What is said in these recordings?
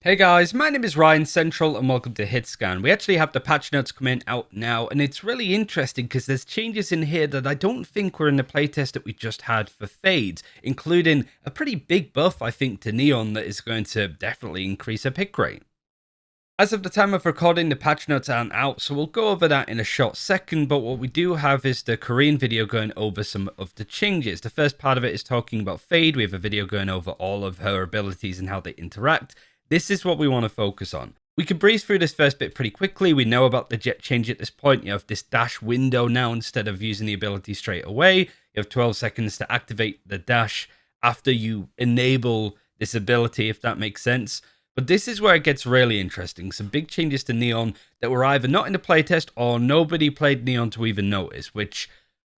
Hey guys, my name is RyanCentral and welcome to HitScan. We actually have the patch notes coming out now, and it's really interesting because there's changes in here that I don't think were in the playtest that we just had for Fade, including a pretty big buff, I think, to Neon that is going to definitely increase her pick rate. As of the time of recording, the patch notes aren't out, so we'll go over that in a short second, but what we do have is the Korean video going over some of the changes. The first part of it is talking about Fade. We have a video going over all of her abilities and how they interact. This is what we want to focus on. We can breeze through this first bit pretty quickly. We know about the jet change at this point. You have this dash window now instead of using the ability straight away. You have 12 seconds to activate the dash after you enable this ability, if that makes sense. But this is where it gets really interesting. Some big changes to Neon that were either not in the playtest or nobody played Neon to even notice, which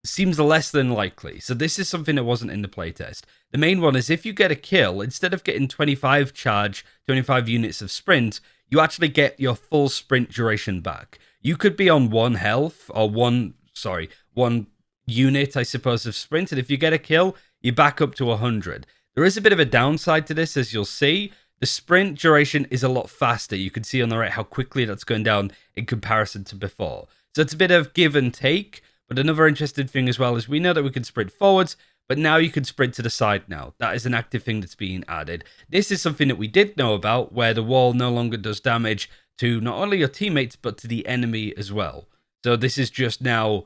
seems less than likely. So this is something that wasn't in the playtest. The main one is if you get a kill, instead of getting 25 charge, 25 units of sprint, you actually get your full sprint duration back. You could be on one health or one unit, I suppose, of sprint, and if you get a kill, you back up to 100. There is a bit of a downside to this, as you'll see. The sprint duration is a lot faster. You can see on the right how quickly that's going down in comparison to before. So it's a bit of give and take. But another interesting thing as well is we know that we can sprint forwards, but now you can sprint to the side now. That is an active thing that's being added. This is something that we did know about, where the wall no longer does damage to not only your teammates, but to the enemy as well. So this is just now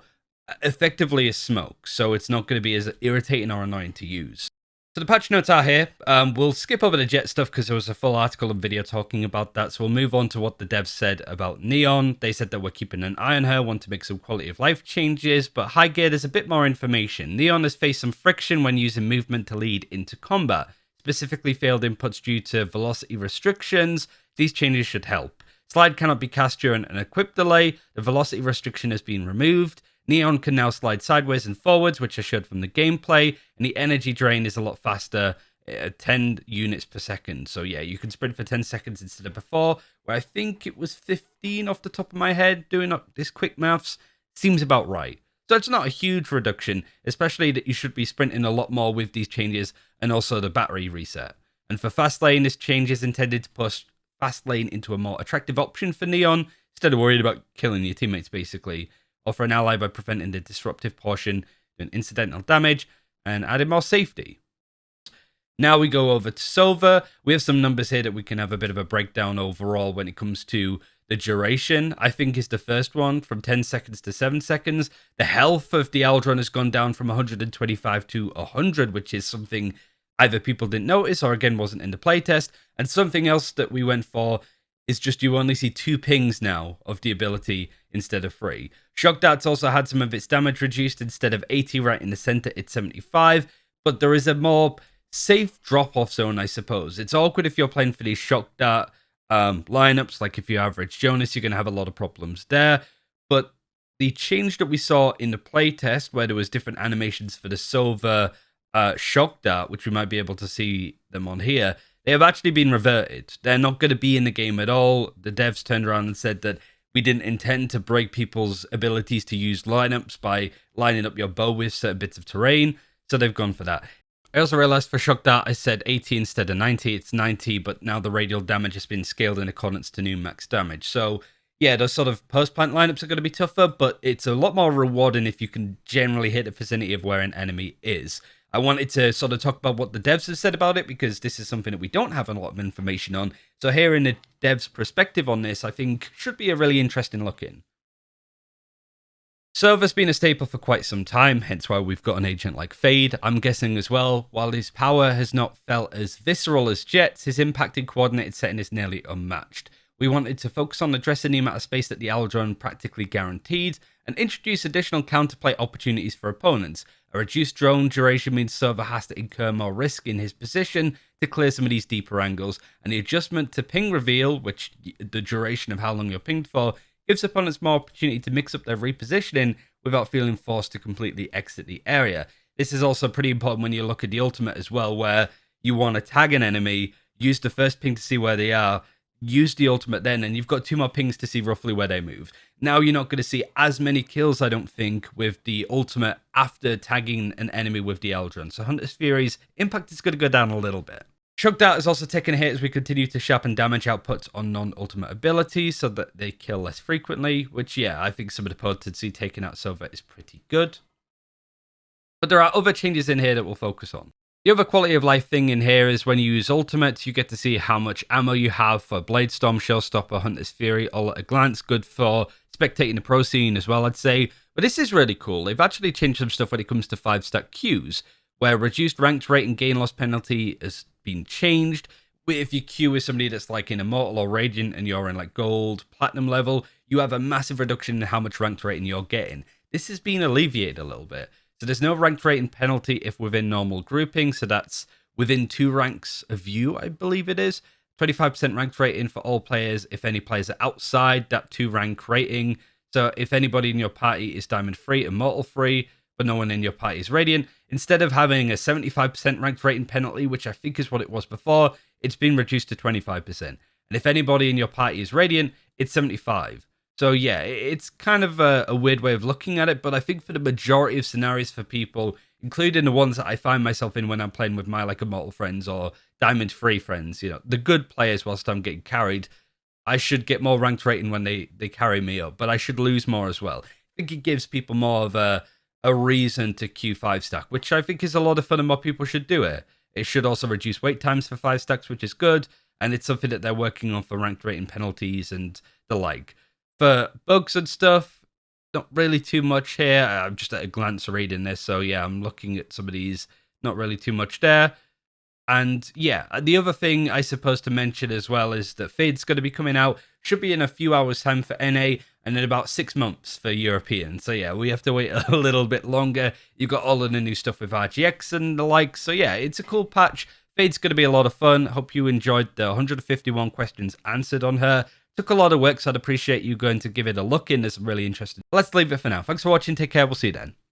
effectively a smoke, so it's not going to be as irritating or annoying to use. So the patch notes are here. We'll skip over the jet stuff because there was a full article and video talking about that. So we'll move on to what the devs said about Neon. They said that we're keeping an eye on her, want to make some quality of life changes. But high gear, there's a bit more information. Neon has faced some friction when using movement to lead into combat. Specifically failed inputs due to velocity restrictions. These changes should help. Slide cannot be cast during an equip delay. The velocity restriction has been removed. Neon can now slide sideways and forwards, which I showed from the gameplay, and the energy drain is a lot faster at 10 units per second. So yeah, you can sprint for 10 seconds instead of before, where I think it was 15 off the top of my head. Doing up this quick maths seems about right. So it's not a huge reduction, especially that you should be sprinting a lot more with these changes and also the battery reset. And for fast lane, this change is intended to push fast lane into a more attractive option for Neon, instead of worried about killing your teammates basically. Or for an ally by preventing the disruptive portion, doing incidental damage, and adding more safety. Now we go over to Sova. We have some numbers here that we can have a bit of a breakdown overall when it comes to the duration. I think is the first one, from 10 seconds to 7 seconds. The health of the Aldron has gone down from 125 to 100, which is something either people didn't notice or again wasn't in the playtest. And something else that we went for is just you only see 2 pings now of the ability instead of 3. Shock Dart's also had some of its damage reduced. Instead of 80 right in the center, it's 75. But there is a more safe drop-off zone, I suppose. It's awkward if you're playing for these Shock Dart lineups. Like if you average Jonas, you're going to have a lot of problems there. But the change that we saw in the playtest, where there was different animations for the Sova Shock Dart, which we might be able to see them on here, they have actually been reverted. They're not going to be in the game at all. The devs turned around and said that we didn't intend to break people's abilities to use lineups by lining up your bow with certain bits of terrain, so they've gone for that. I also realized for Shock Dart I said 80 instead of 90. It's 90, but now the radial damage has been scaled in accordance to new max damage. So yeah, those sort of post-plant lineups are going to be tougher, but it's a lot more rewarding if you can generally hit the vicinity of where an enemy is. I wanted to sort of talk about what the devs have said about it, because this is something that we don't have a lot of information on. So hearing the devs' perspective on this, I think, should be a really interesting look in. Sova's been a staple for quite some time, hence why we've got an agent like Fade. I'm guessing as well, while his power has not felt as visceral as Jet's, his impact in coordinated setting is nearly unmatched. We wanted to focus on addressing the amount of space that the Aldron practically guaranteed, and introduce additional counterplay opportunities for opponents. A reduced drone duration means Sova has to incur more risk in his position to clear some of these deeper angles, and the adjustment to ping reveal, which the duration of how long you're pinged for, gives opponents more opportunity to mix up their repositioning without feeling forced to completely exit the area. This is also pretty important when you look at the ultimate as well, where you want to tag an enemy, use the first ping to see where they are, use the ultimate then, and you've got 2 more pings to see roughly where they move. Now you're not going to see as many kills, I don't think, with the ultimate after tagging an enemy with the Eldron. So Hunter's Fury's impact is going to go down a little bit. Shrugged Out is also taking a hit as we continue to sharpen damage outputs on non-ultimate abilities so that they kill less frequently, which, yeah, I think some of the potency taken out Sova is pretty good. But there are other changes in here that we'll focus on. The other quality of life thing in here is when you use ultimates, you get to see how much ammo you have for Bladestorm, Showstopper, Hunter's Fury, all at a glance. Good for spectating the pro scene as well, I'd say. But this is really cool. They've actually changed some stuff when it comes to 5-stack Qs, where reduced ranked rate and gain loss penalty has been changed. If you queue with somebody that's like in Immortal or Radiant and you're in like Gold, Platinum level, you have a massive reduction in how much ranked rating you're getting. This has been alleviated a little bit. So there's no ranked rating penalty if within normal grouping. So that's within 2 ranks of you, I believe it is. 25% ranked rating for all players if any players are outside that 2 rank rating. So if anybody in your party is Diamond free, Immortal free, but no one in your party is Radiant, instead of having a 75% ranked rating penalty, which I think is what it was before, it's been reduced to 25%. And if anybody in your party is Radiant, it's 75%. So yeah, it's kind of a weird way of looking at it, but I think for the majority of scenarios for people, including the ones that I find myself in when I'm playing with my like Immortal friends or Diamond free friends, you know, the good players whilst I'm getting carried, I should get more ranked rating when they carry me up, but I should lose more as well. I think it gives people more of a reason to queue 5-stack, which I think is a lot of fun and more people should do it. It should also reduce wait times for 5-stacks, which is good, and it's something that they're working on for ranked rating penalties and the like. For bugs and stuff, not really too much here. I'm just at a glance reading this, so yeah, I'm looking at some of these, not really too much there. And yeah, the other thing I suppose to mention as well is that Fade's going to be coming out, should be in a few hours' time for NA, and in about 6 months for European. So yeah, we have to wait a little bit longer. You've got all of the new stuff with RGX and the like, so yeah, it's a cool patch. Fade's going to be a lot of fun. Hope you enjoyed the 151 questions answered on her. Took a lot of work, so I'd appreciate you going to give it a look in. It's really interesting. Let's leave it for now. Thanks for watching. Take care. We'll see you then.